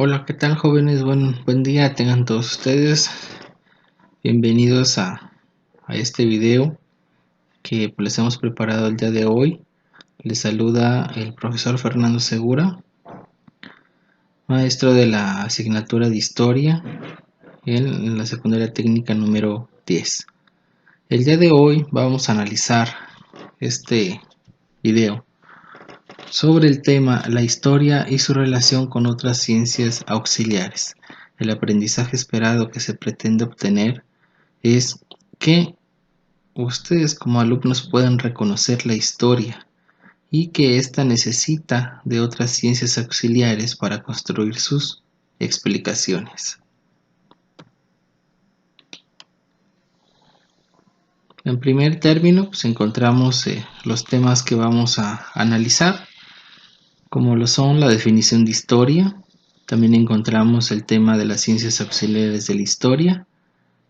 Hola, ¿qué tal jóvenes? Buen día tengan todos ustedes. Bienvenidos a este video que les hemos preparado el día de hoy. Les saluda el profesor Fernando Segura, maestro de la asignatura de Historia en la secundaria técnica número 10. El día de hoy vamos a analizar este video sobre el tema la historia y su relación con otras ciencias auxiliares. El aprendizaje esperado que se pretende obtener es que ustedes como alumnos puedan reconocer la historia y que ésta necesita de otras ciencias auxiliares para construir sus explicaciones. En primer término, pues encontramos los temas que vamos a analizar, como lo son la definición de historia. También encontramos el tema de las ciencias auxiliares de la historia,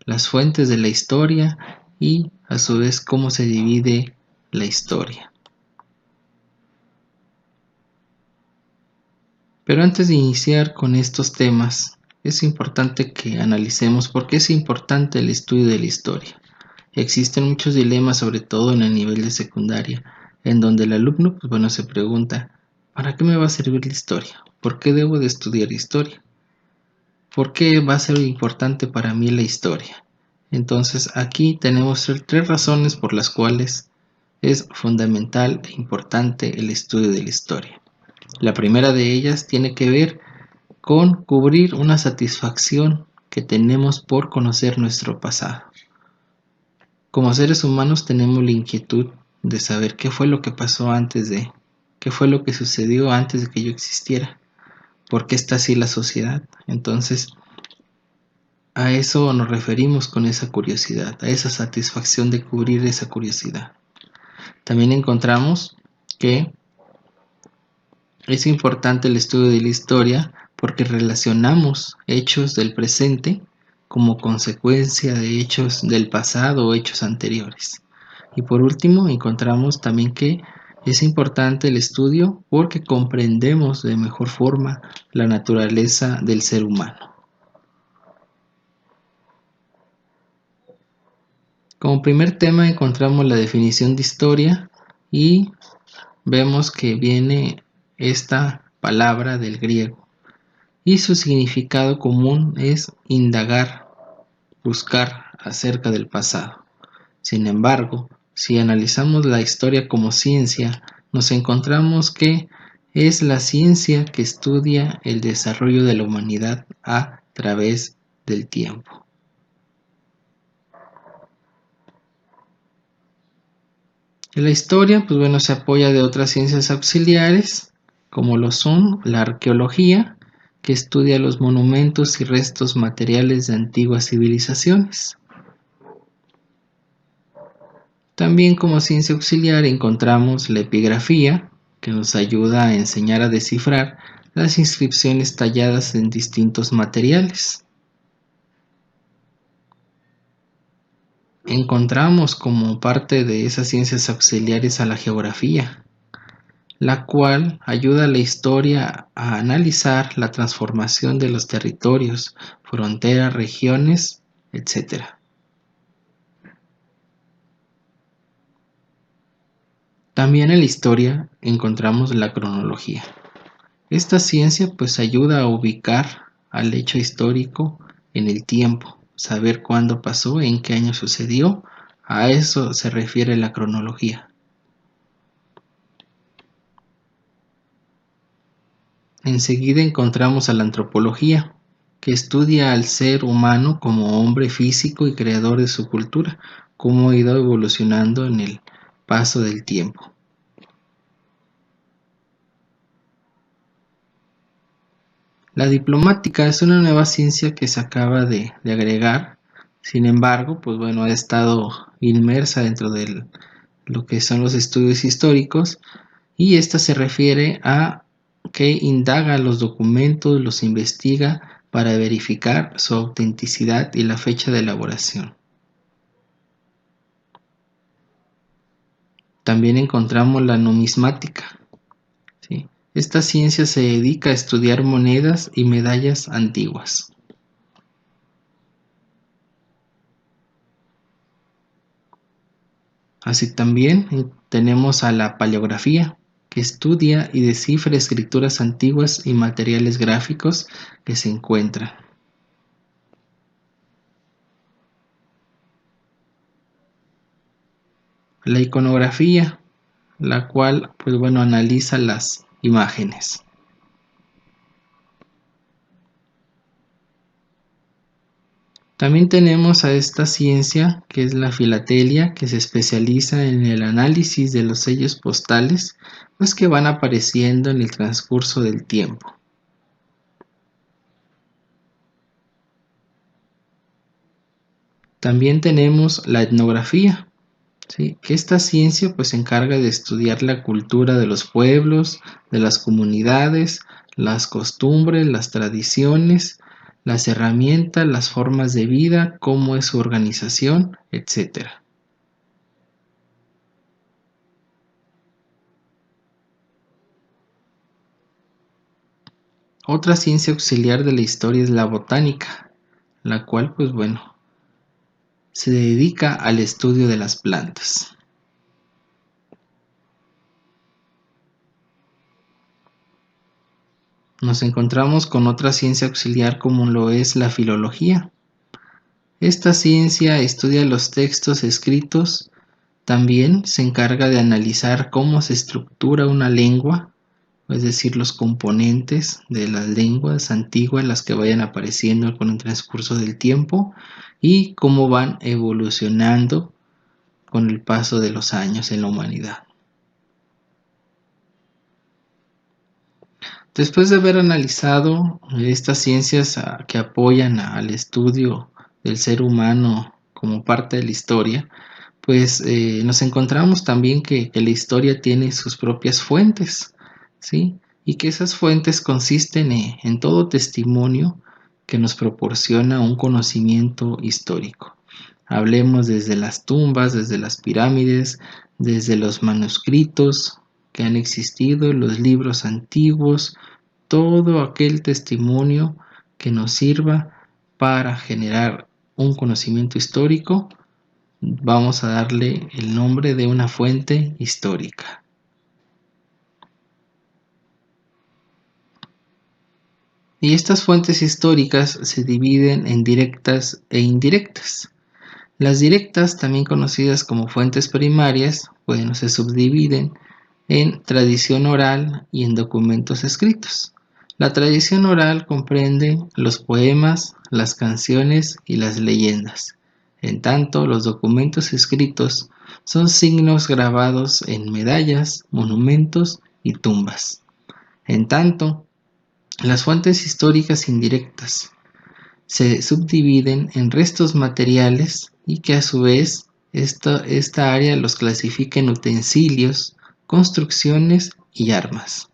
las fuentes de la historia y a su vez cómo se divide la historia. Pero antes de iniciar con estos temas, es importante que analicemos por qué es importante el estudio de la historia. Existen muchos dilemas, sobre todo en el nivel de secundaria, en donde el alumno se pregunta, ¿para qué me va a servir la historia? ¿Por qué debo de estudiar historia? ¿Por qué va a ser importante para mí la historia? Entonces aquí tenemos tres razones por las cuales es fundamental e importante el estudio de la historia. La primera de ellas tiene que ver con cubrir una satisfacción que tenemos por conocer nuestro pasado. Como seres humanos tenemos la inquietud de saber qué fue lo que pasó qué fue lo que sucedió antes de que yo existiera, por qué está así la sociedad. Entonces, a eso nos referimos con esa curiosidad, a esa satisfacción de cubrir esa curiosidad. También encontramos que es importante el estudio de la historia porque relacionamos hechos del presente como consecuencia de hechos del pasado o hechos anteriores. Y por último, encontramos también que es importante el estudio porque comprendemos de mejor forma la naturaleza del ser humano. Como primer tema encontramos la definición de historia y vemos que viene esta palabra del griego y su significado común es indagar, buscar acerca del pasado. Sin embargo, si analizamos la historia como ciencia, nos encontramos que es la ciencia que estudia el desarrollo de la humanidad a través del tiempo. La historia, se apoya de otras ciencias auxiliares, como lo son la arqueología, que estudia los monumentos y restos materiales de antiguas civilizaciones. También como ciencia auxiliar encontramos la epigrafía, que nos ayuda a enseñar a descifrar las inscripciones talladas en distintos materiales. Encontramos como parte de esas ciencias auxiliares a la geografía, la cual ayuda a la historia a analizar la transformación de los territorios, fronteras, regiones, etc. También en la historia encontramos la cronología. Esta ciencia ayuda a ubicar al hecho histórico en el tiempo, saber cuándo pasó, en qué año sucedió, a eso se refiere la cronología. Enseguida encontramos a la antropología, que estudia al ser humano como hombre físico y creador de su cultura, cómo ha ido evolucionando en el paso del tiempo. La diplomática es una nueva ciencia que se acaba de agregar, sin embargo, ha estado inmersa dentro de lo que son los estudios históricos y esta se refiere a que indaga los documentos, los investiga para verificar su autenticidad y la fecha de elaboración. También encontramos la numismática, ¿sí? Esta ciencia se dedica a estudiar monedas y medallas antiguas. Así también tenemos a la paleografía, que estudia y descifra escrituras antiguas y materiales gráficos que se encuentran. La iconografía, la cual, pues bueno, analiza las imágenes. También tenemos a esta ciencia que es la filatelia, que se especializa en el análisis de los sellos postales, pues que van apareciendo en el transcurso del tiempo. También tenemos la etnografía, ¿sí? Que esta ciencia pues se encarga de estudiar la cultura de los pueblos, de las comunidades, las costumbres, las tradiciones, las herramientas, las formas de vida, cómo es su organización, etcétera. Otra ciencia auxiliar de la historia es la botánica, la cual pues bueno, se dedica al estudio de las plantas. Nos encontramos con otra ciencia auxiliar como lo es la filología. Esta ciencia estudia los textos escritos, también se encarga de analizar cómo se estructura una lengua, es decir, los componentes de las lenguas antiguas, las que vayan apareciendo con el transcurso del tiempo y cómo van evolucionando con el paso de los años en la humanidad. Después de haber analizado estas ciencias que apoyan al estudio del ser humano como parte de la historia, pues nos encontramos también que la historia tiene sus propias fuentes, ¿sí? Y que esas fuentes consisten en todo testimonio que nos proporciona un conocimiento histórico. Hablemos desde las tumbas, desde las pirámides, desde los manuscritos que han existido, los libros antiguos, todo aquel testimonio que nos sirva para generar un conocimiento histórico, vamos a darle el nombre de una fuente histórica. Y estas fuentes históricas se dividen en directas e indirectas. Las directas, también conocidas como fuentes primarias, bueno, se subdividen en tradición oral y en documentos escritos. La tradición oral comprende los poemas, las canciones y las leyendas. En tanto, los documentos escritos son signos grabados en medallas, monumentos y tumbas. En tanto, las fuentes históricas indirectas se subdividen en restos materiales y que a su vez esta área los clasifica en utensilios, construcciones y armas.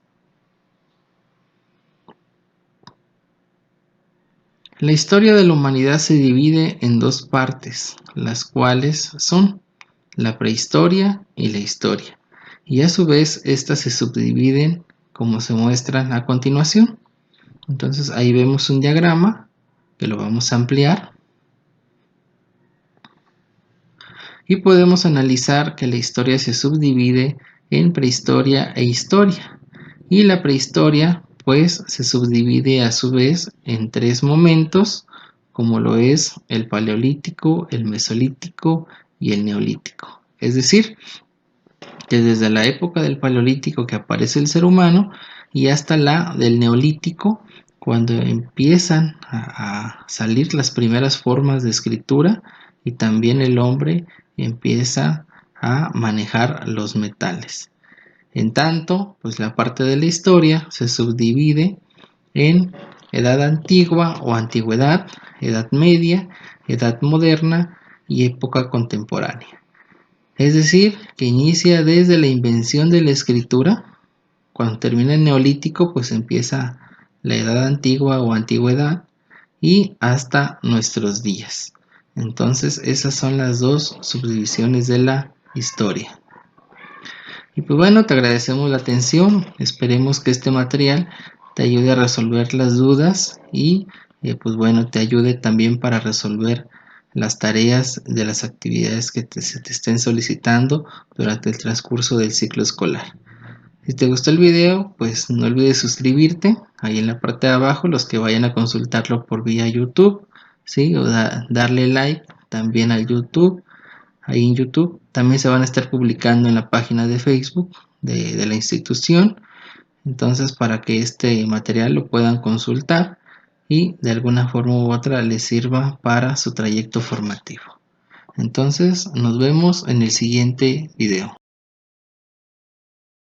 La historia de la humanidad se divide en dos partes, las cuales son la prehistoria y la historia, y a su vez estas se subdividen como se muestran a continuación. Entonces ahí vemos un diagrama que lo vamos a ampliar y podemos analizar que la historia se subdivide en prehistoria e historia, y la prehistoria pues se subdivide a su vez en tres momentos, como lo es el paleolítico, el mesolítico y el neolítico. Es decir, que desde la época del paleolítico que aparece el ser humano y hasta la del neolítico, cuando empiezan a salir las primeras formas de escritura y también el hombre empieza a manejar los metales. En tanto, pues la parte de la historia se subdivide en edad antigua o antigüedad, edad media, edad moderna y época contemporánea. Es decir, que inicia desde la invención de la escritura. Cuando termina el neolítico, pues empieza la edad antigua o antigüedad y hasta nuestros días. Entonces, esas son las dos subdivisiones de la historia. Y pues bueno, te agradecemos la atención, esperemos que este material te ayude a resolver las dudas y pues bueno, te ayude también para resolver las tareas de las actividades que se te estén solicitando durante el transcurso del ciclo escolar. Si te gustó el video, pues no olvides suscribirte ahí en la parte de abajo, los que vayan a consultarlo por vía YouTube, ¿sí? O darle like también al YouTube. Ahí en YouTube también se van a estar publicando en la página de Facebook de la institución, entonces para que este material lo puedan consultar y de alguna forma u otra les sirva para su trayecto formativo. Entonces nos vemos en el siguiente video.